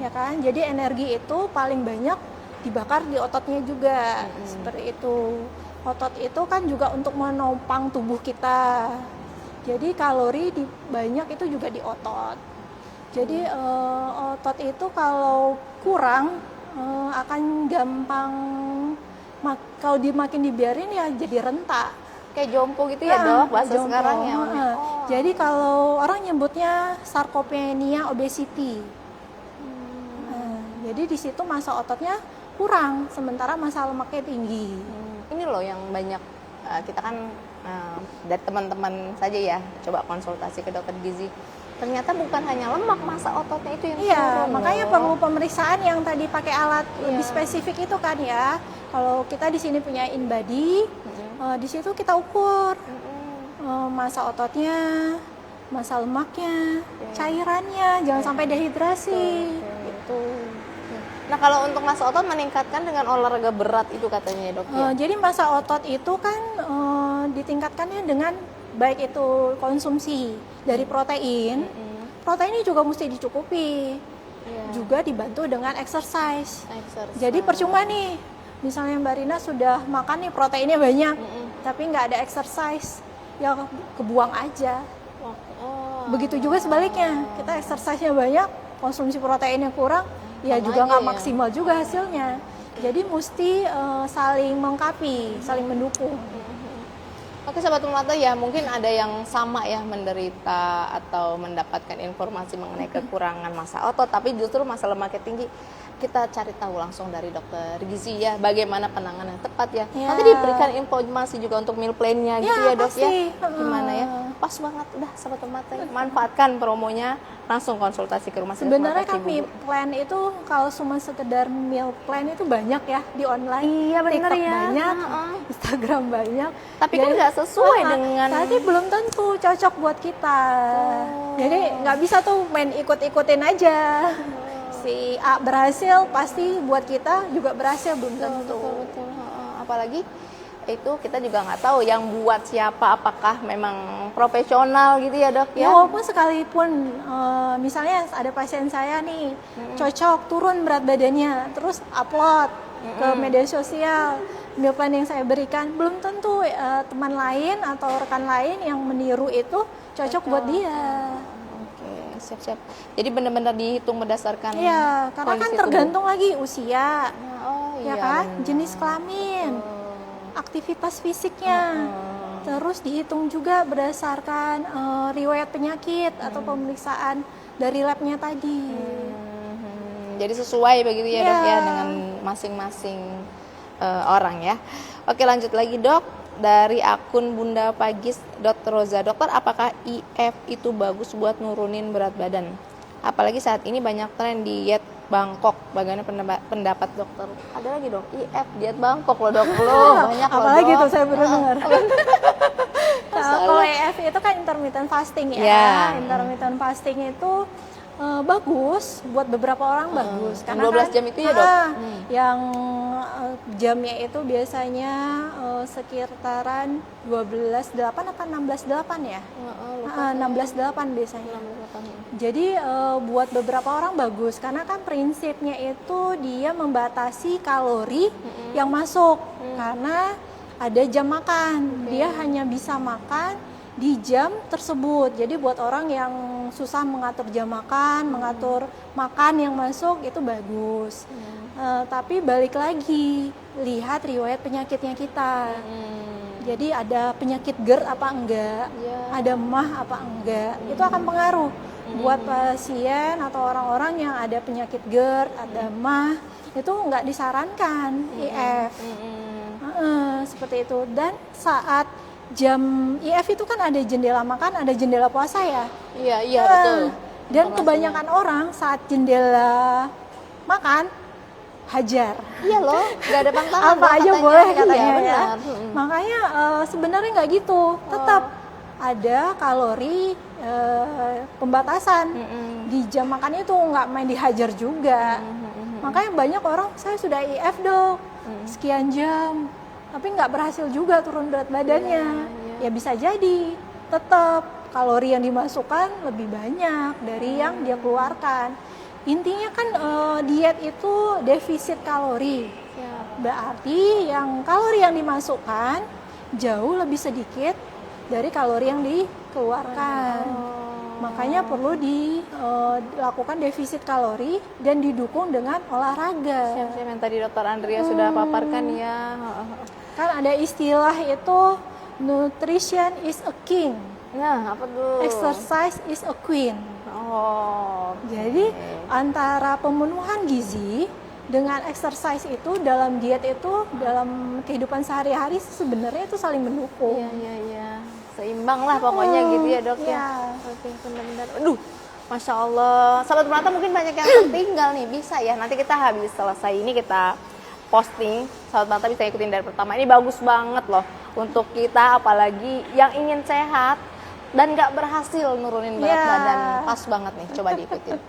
Ya kan? Jadi energi itu paling banyak dibakar di ototnya juga. Seperti itu. Otot itu kan juga untuk menopang tubuh kita. Jadi kalori banyak itu juga di otot. Jadi otot itu kalau kurang akan gampang kalau makin dibiarin ya jadi rentak. kayak jompo gitu ya, Dok, bahasa jompo. sekarang ya. Jadi kalau orang nyebutnya sarkopenia obesity. Jadi di situ massa ototnya kurang, sementara massa lemaknya tinggi. Ini loh yang banyak kita kan dari teman-teman saja ya coba konsultasi ke dokter gizi. Ternyata bukan hanya lemak, massa ototnya itu yang Iya, turun makanya loh. perlu pemeriksaan yang tadi pakai alat lebih spesifik itu kan ya. Kalau kita di sini punya InBody, di situ kita ukur massa ototnya, massa lemaknya, cairannya, jangan sampai dehidrasi. Gitu. Nah, kalau untuk massa otot meningkatkan dengan olahraga berat itu katanya ya, Dok ya. Jadi massa otot itu kan ditingkatkannya dengan baik itu konsumsi dari protein. Proteinnya juga mesti dicukupi. Juga dibantu dengan exercise. Jadi percuma nih, misalnya Mbak Rina sudah makan nih proteinnya banyak, tapi nggak ada exercise, ya kebuang aja. Begitu juga sebaliknya, kita exercise-nya banyak, konsumsi proteinnya kurang, ya Sama juga aja nggak ya. maksimal juga hasilnya. Jadi mesti saling melengkapi, saling mendukung. Oke Sobat Permata, ya mungkin ada yang sama ya menderita atau mendapatkan informasi mengenai kekurangan massa otot, tapi justru massa lemaknya tinggi. Kita cari tahu langsung dari dokter gizi ya, bagaimana penanganan yang tepat ya. Ya. Nanti diberikan informasi juga untuk meal plan-nya gitu ya dok ya. pasti. Gimana ya, pas banget. Udah Sobat Permata, manfaatkan promonya, langsung konsultasi ke rumah sakit Sebenarnya Permata kan meal Cibubur. plan itu kalau cuma sekedar meal plan itu banyak ya di online. Iya, bener TikTok ya. banyak, Heeh. Instagram banyak. Tapi kan nggak sesuai dengan- Tapi belum tentu cocok buat kita. Jadi nggak bisa tuh main ikut-ikutin aja. Si A berhasil pasti buat kita juga berhasil, belum tentu. Betul. Apalagi itu kita juga nggak tahu yang buat siapa, apakah memang profesional gitu ya dok Ya ya. walaupun sekalipun misalnya ada pasien saya nih cocok turun berat badannya, terus upload ke media sosial meal plan yang saya berikan, belum tentu teman lain atau rekan lain yang meniru itu cocok buat dia. Oke, siap-siap. Jadi benar-benar dihitung berdasarkan Iya, karena kan kondisi tergantung lagi usia, tubuh. Oh ya iya. kan, benar. jenis kelamin, aktivitas fisiknya. Terus dihitung juga berdasarkan riwayat penyakit atau pemeriksaan dari labnya tadi. Jadi sesuai begitu ya dok ya Iya. dengan masing-masing orang ya. Oke, lanjut lagi dok. Dari akun Bunda Pagis Roza, dokter, apakah IF itu bagus buat nurunin berat badan? Apalagi saat ini banyak tren diet Bangkok. Bagaimana pendapat dokter? Ada lagi dong IF diet Bangkok loh dok. Loh, banyak loh Apalagi dok. tuh saya baru dengar. Masalah. Kalau EF itu kan intermittent fasting ya. Ya. Intermittent fasting itu bagus buat beberapa orang bagus yang 12 jam itu ya, Dok? Yang jamnya itu biasanya sekitaran 12.8 apa 16.8 ya? 16.8 biasanya. Jadi buat beberapa orang bagus karena kan prinsipnya itu dia membatasi kalori yang masuk karena ada jam makan. Dia hanya bisa makan di jam tersebut. Jadi buat orang yang susah mengatur jam makan, mengatur makan yang masuk itu bagus. Tapi balik lagi, lihat riwayat penyakitnya kita. Jadi ada penyakit GERD apa enggak, ada MAH apa enggak, itu akan pengaruh buat pasien atau orang-orang yang ada penyakit GERD, ada MAH, itu enggak disarankan IF. Seperti itu. Dan saat jam IF itu kan ada jendela makan, ada jendela puasa ya. Iya betul. Dan kebanyakan orang saat jendela makan hajar. Iya loh, nggak ada pantangan. Apa aja boleh katanya iya, ya. benar. Makanya sebenarnya nggak gitu. Tetap ada kalori pembatasan di jam makan itu, nggak main dihajar juga. Makanya banyak orang, saya sudah IF dok, sekian jam, tapi nggak berhasil juga turun berat badannya. Ya bisa jadi, tetap kalori yang dimasukkan lebih banyak dari yang dia keluarkan. Intinya kan diet itu defisit kalori. Berarti yang kalori yang dimasukkan jauh lebih sedikit dari kalori yang dikeluarkan. Makanya perlu dilakukan defisit kalori dan didukung dengan olahraga. Siap yang tadi dokter Andrea sudah paparkan ya. Kan ada istilah itu nutrition is a king, Nah, apa tuh? exercise is a queen. Oh. Jadi antara pemenuhan gizi dengan exercise itu dalam diet itu dalam kehidupan sehari-hari sebenarnya itu saling mendukung. Iya. Seimbang lah pokoknya gitu ya dok ya. Iya. Oke, benar-benar. Aduh, Masya Allah. Sahabat Permata mungkin banyak yang tertinggal nih. Bisa ya, nanti kita habis selesai ini kita posting. Sahabat Permata bisa ikutin dari pertama. Ini bagus banget loh untuk kita, apalagi yang ingin sehat dan nggak berhasil nurunin berat Iya. badan. Pas banget nih, coba diikutin.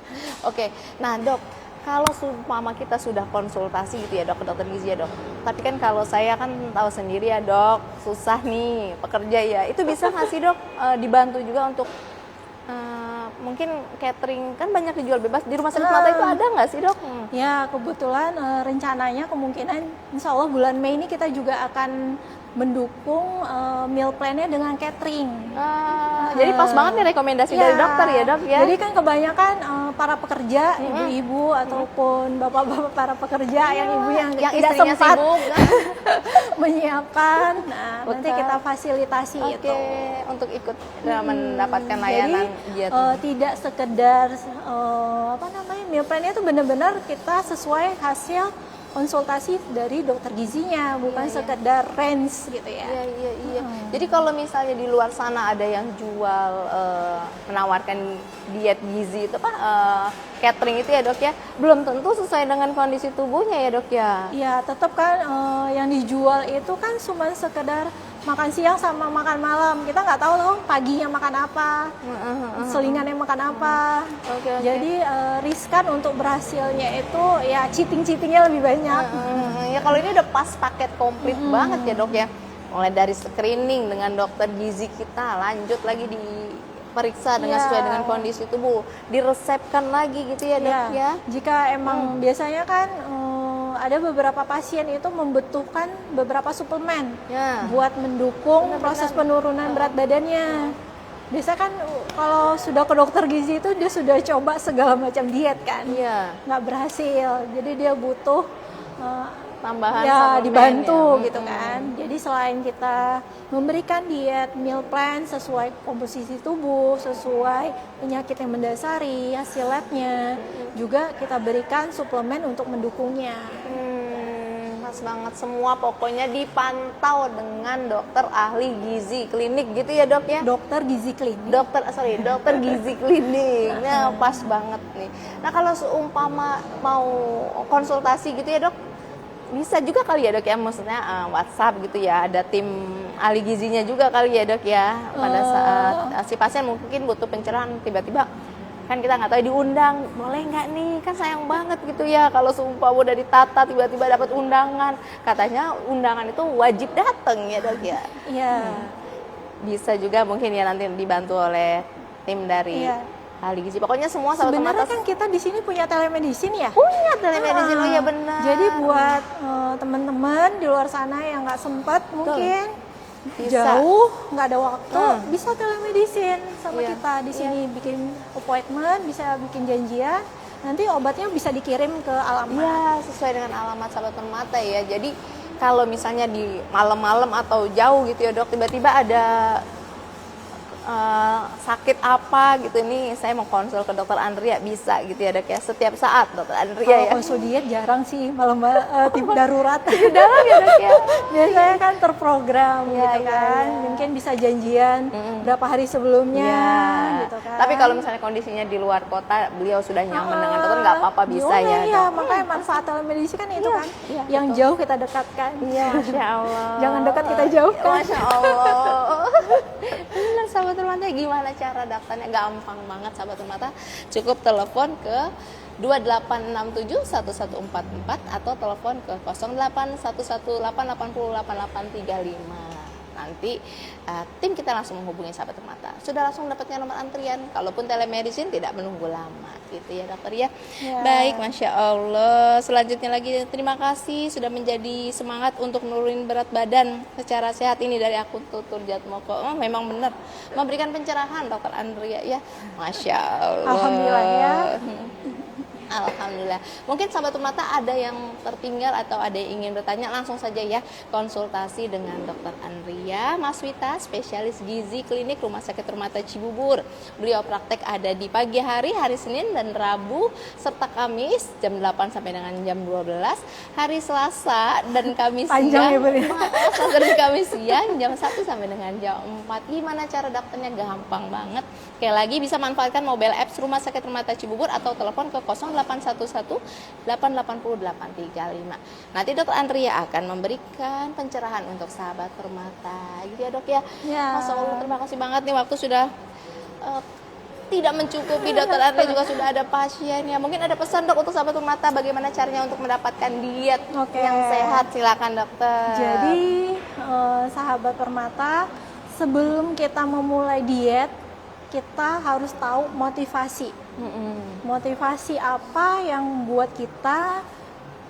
Oke, nah dok, kalau mama kita sudah konsultasi gitu ya dok, ke dokter gizi ya dok. Tapi kan kalau saya kan tahu sendiri ya dok, susah nih pekerja ya. Itu bisa nggak sih dok dibantu juga untuk mungkin catering, kan banyak dijual bebas di rumah sakit mata itu ada nggak sih dok? Ya kebetulan rencananya kemungkinan insya Allah bulan Mei ini kita juga akan mendukung meal plan-nya dengan catering. Jadi pas banget nih rekomendasi Iya. dari dokter ya dok ya. Jadi kan kebanyakan para pekerja, ibu-ibu ataupun bapak-bapak para pekerja yang ibu yang tidak istrinya sempat sibuk. menyiapkan, nah nanti Betul. kita fasilitasi Oke, itu. untuk ikut mendapatkan layanan Jadi diet. tidak sekedar meal plan-nya itu benar-benar kita sesuai hasil konsultasi dari dokter gizinya, bukan sekedar range gitu ya. Iya. Jadi kalau misalnya di luar sana ada yang jual menawarkan diet gizi itu catering itu ya dok ya, belum tentu sesuai dengan kondisi tubuhnya ya dok ya. Ya tetap kan yang dijual itu kan cuma sekedar makan siang sama makan malam. Kita nggak tahu loh paginya makan apa, selingannya makan apa. Oke. Jadi riskan untuk berhasilnya itu ya cheating-cheatingnya lebih banyak. Ya kalau ini udah pas paket komplit banget ya dok ya. Mulai dari screening dengan dokter gizi kita, lanjut lagi diperiksa dengan sesuai dengan kondisi tubuh, diresepkan lagi gitu ya dok ya. Jika emang biasanya kan ada beberapa pasien itu membutuhkan beberapa suplemen buat mendukung proses penurunan berat badannya. Biasa kan kalau sudah ke dokter gizi itu dia sudah coba segala macam diet kan, nggak berhasil. Jadi dia butuh tambahan ya suplemen dibantu ya. gitu kan. Jadi selain kita memberikan diet meal plan sesuai komposisi tubuh, sesuai penyakit yang mendasari, hasil labnya, juga kita berikan suplemen untuk mendukungnya. Pas banget, semua pokoknya dipantau dengan dokter ahli gizi klinik gitu ya dok ya. Dokter gizi klinik. Dokter gizi klinik. Nah, pas banget nih. Nah, kalau seumpama mau konsultasi gitu ya dok, bisa juga kali ya dok ya, maksudnya WhatsApp gitu ya, ada tim ahli gizinya juga kali ya dok ya, pada saat si pasien mungkin butuh pencerahan, tiba-tiba kan kita nggak tahu diundang, boleh nggak nih, kan sayang banget gitu ya kalau seumpama udah ditata tiba-tiba dapat undangan, katanya undangan itu wajib datang ya dok ya. Iya. Bisa juga mungkin ya nanti dibantu oleh tim dari ahli gizi. Pokoknya semua sahabat Sebenarnya Termata kan kita di sini punya telemedicine ya. punya telemedicine. Oh iya benar. Jadi buat teman-teman di luar sana yang nggak sempat mungkin Bisa. jauh nggak ada waktu, bisa telemedicine sama Iya. kita di sini, bikin appointment, bisa bikin janjian. Nanti obatnya bisa dikirim ke alamat. Iya, sesuai dengan alamat sahabat Permata ya. Jadi kalau misalnya di malam-malam atau jauh gitu ya dok, tiba-tiba ada sakit apa gitu, ini saya mau konsul ke dokter Andrea, bisa gitu ya dok ya, setiap saat dokter Andrea Kalau ya. konsul diet jarang sih, malam tim darurat. Dalam ya dok ya. Biasanya kan terprogram Iya, gitu iya, kan, iya. mungkin bisa janjian berapa hari sebelumnya Iya. gitu kan. Tapi kalau misalnya kondisinya di luar kota, beliau sudah nyaman dengan dokter, nggak apa-apa, bisa ya Iya, dok. makanya manfaat telemedicine kan itu kan, iya, yang betul. jauh kita dekatkan. Iya, Masya Allah. Jangan dekat, kita jauhkan. Masya Allah. Benar sahabat Permata, gimana cara daftarnya? Gampang banget sahabat Permata. Cukup telepon ke 28671144 atau telepon ke 081188088835. Nanti tim kita langsung menghubungi sahabat Permata. Sudah langsung dapatnya nomor antrian. Kalaupun telemedicine tidak menunggu lama gitu ya dokter ya. Ya. Baik, Masya Allah. Selanjutnya lagi terima kasih sudah menjadi semangat untuk nurunin berat badan secara sehat ini dari akun Tutur Jatmoko. Memang benar memberikan pencerahan dokter Andrea ya. Masya Allah. Alhamdulillah ya. Alhamdulillah. Mungkin sahabat Permata ada yang tertinggal atau ada yang ingin bertanya, langsung saja ya konsultasi dengan dokter Andrea Maswita, spesialis gizi klinik Rumah Sakit Permata Cibubur. Beliau praktek ada di pagi hari Senin dan Rabu serta Kamis jam 8 sampai dengan jam 12, hari Selasa dan Kamis Panjang ya, siang. Bu, ya? Selasa dan Kamis siang jam 1 sampai dengan jam 4. Gimana cara daftarnya? Gampang banget. Sekali lagi bisa manfaatkan mobile apps Rumah Sakit Permata Cibubur atau telepon ke 0811-880-835. Nanti dokter Andrea akan memberikan pencerahan untuk sahabat Permata. Gitu ya dok ya. Ya. Masya Allah, terima kasih banget nih, waktu sudah tidak mencukupi. Dokter Andrea juga sudah ada pasien ya. Mungkin ada pesan dok untuk sahabat Permata, bagaimana caranya untuk mendapatkan diet yang sehat? Silakan dokter. Jadi sahabat Permata, sebelum kita memulai diet, kita harus tahu motivasi. Motivasi apa yang buat kita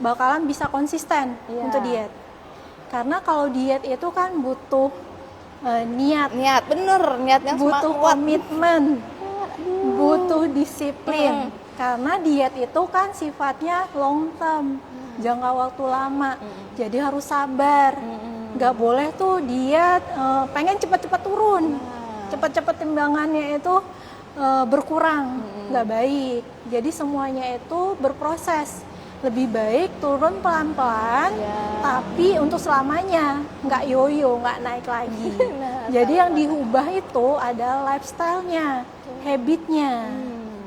bakalan bisa konsisten untuk diet. Karena kalau diet itu kan butuh niat, Niat, bener, niatnya butuh kuat. komitmen, butuh disiplin. Karena diet itu kan sifatnya long term, jangka waktu lama. Jadi harus sabar. Nggak boleh tuh diet pengen cepat-cepat turun, cepat-cepat timbangannya itu berkurang, nggak baik. Jadi semuanya itu berproses. Lebih baik turun pelan-pelan, tapi untuk selamanya, nggak yoyo, nggak naik lagi. Jadi yang diubah itu adalah lifestyle-nya, habitnya.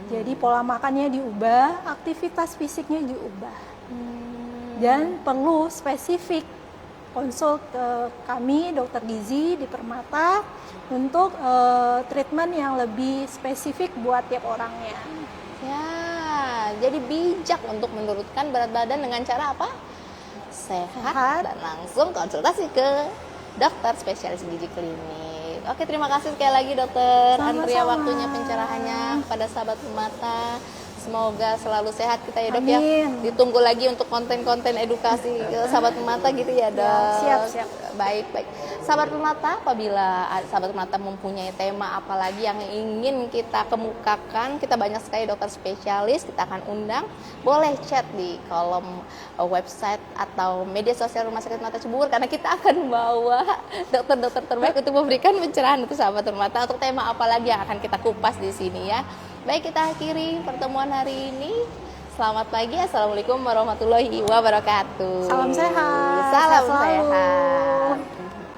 Jadi pola makannya diubah, aktivitas fisiknya diubah. Dan perlu spesifik konsul ke kami dokter gizi di Permata untuk treatment yang lebih spesifik buat tiap orangnya. Ya, jadi bijak untuk menurunkan berat badan dengan cara apa? Sehat dan langsung konsultasi ke dokter spesialis gizi klinik. Oke, terima kasih sekali lagi dokter Andrea waktunya pencerahannya kepada sahabat Permata. Semoga selalu sehat kita ya dok. Amin. Ya. Ditunggu lagi untuk konten-konten edukasi ke sahabat Permata gitu ya dok. Siap. Baik. Sahabat Permata, apabila sahabat Permata mempunyai tema apalagi yang ingin kita kemukakan, kita banyak sekali dokter spesialis, kita akan undang. Boleh chat di kolom website atau media sosial Rumah Sakit Mata Cibubur, karena kita akan membawa dokter-dokter terbaik untuk memberikan pencerahan untuk sahabat Permata untuk tema apalagi yang akan kita kupas di sini ya. Baik, kita akhiri pertemuan hari ini. Selamat pagi, assalamualaikum warahmatullahi wabarakatuh. Salam sehat. Salam Sehat selalu. sehat.